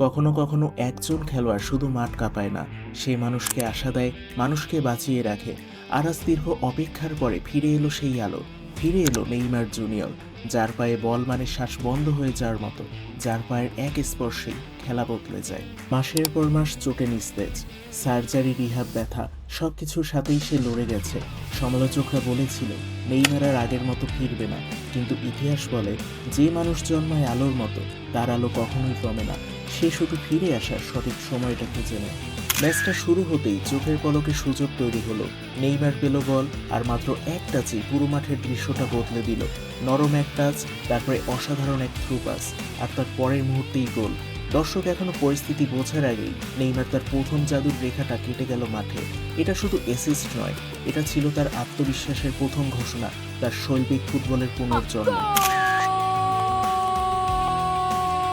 কখনো কখনো একজন খেলোয়াড় শুধু মাঠ কাঁপায় না, সে মানুষকে আশা দেয়, মানুষকে বাঁচিয়ে রাখে। আর আজ দীর্ঘ অপেক্ষার পরে ফিরে এলো সেই আলো, ফিরে এলো নেইমার জুনিয়র, যার পায়ে বল মানে শ্বাস বন্ধ হয়ে যাওয়ার মতো, যার পায়ের এক স্পর্শেই খেলা বদলে যায়। মাসের পর মাস চোটে নিস্তেজ, সার্জারি, রিহাব, ব্যথা সবকিছুর সাথেই সে লড়ে গেছে। সমালোচকরা বলেছিল নেইমার আর আগের মতো ফিরবে না, কিন্তু ইতিহাস বলে যে মানুষ জন্মায় আলোর মতো তার আলো কখনোই কমে না। সে শুধু ফিরে আসার সঠিক সময়টা খুঁজে নেয়। ম্যাচটা শুরু হতেই চোখের পলকে সুযোগ তৈরি হলো। নেইমার পেল বল, আর মাত্র এক টাচে পুরো মাঠের দৃশ্যটা বদলে দিল। নরম এক টাচ, তারপরে অসাধারণ এক থ্রু পাস, আর তার পরের মুহূর্তেই গোল। দর্শক এখনো পরিস্থিতি বোঝার আগেই নেইমার তার প্রথম জাদুর রেখাটা কেটে গেল মাঠে। এটা শুধু অ্যাসিস্ট নয়, এটা ছিল তার আত্মবিশ্বাসের প্রথম ঘোষণা, তার শৈল্পিক ফুটবলের পুনর্জন্ম।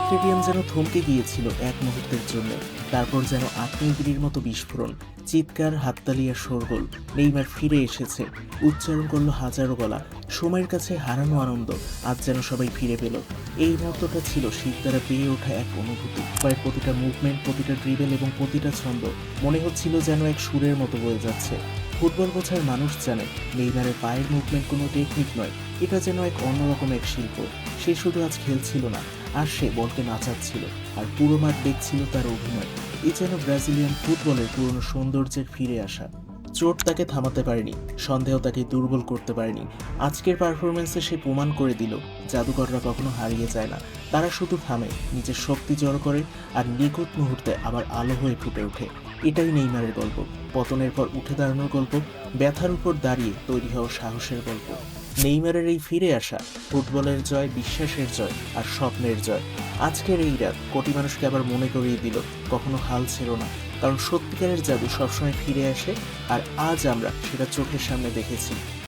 স্টেডিয়াম যেন থমকে গিয়েছিল এক মুহূর্তের জন্য, তারপর যেন আগ্নেয়গিরির মতো বিস্ফোরণ, চিৎকার, হাততালি আর শোরগোল। নেইমার ফিরে এসেছে, উচ্চারণ করলো হাজারো গলা। সময়ের কাছে হারানো আনন্দ আজ যেন সবাই ফিরে পেল। এই মুহূর্তটা ছিল শীত দ্বারা পেয়ে ওঠা এক অনুভূতি। কয়েক প্রতিটা মুভমেন্ট, প্রতিটা ড্রিবেল এবং প্রতিটা ছন্দ মনে হচ্ছিল যেন এক সুরের মতো বয়ে যাচ্ছে। ফুটবল বোঝার মানুষ জানে নেইমারের পায়ের মুভমেন্ট কোনো টেকনিক নয়, এটা যেন এক অন্যরকম এক শিল্প। সে শুধু আজ খেলছিল না, আর সে বলকে নাচাচ্ছিল, আর পুরো মাঠ দেখছিল তার অভিনয়। এ যেন ব্রাজিলিয়ান ফুটবলের পুরনো সৌন্দর্যের ফিরে আসা। চোট তাকে থামাতে পারেনি, সন্দেহ তাকে দুর্বল করতে পারেনি। আজকের পারফরমেন্সে সে প্রমাণ করে দিল জাদুকররা কখনো হারিয়ে যায় না, তারা শুধু থামে, নিজের শক্তি জড়ো করে, আর নিখুঁত মুহূর্তে আবার আলো হয়ে ফুটে ওঠে। এটাই নেইমারের গল্প, পতনের পর উঠে দাঁড়ানোর গল্প, ব্যথার উপর দাঁড়িয়ে তৈরি হওয়া সাহসের গল্প। নেইমারের এই ফিরে আসা ফুটবলের জয়, বিশ্বাসের জয় আর স্বপ্নের জয়। আজকের এই রাত কোটি মানুষকে আবার মনে করিয়ে দিল কখনো হাল ছেড়ো না, কারণ সত্যিকারের জাদু সবসময় ফিরে আসে, আর আজ আমরা সেটা চোখের সামনে দেখেছি।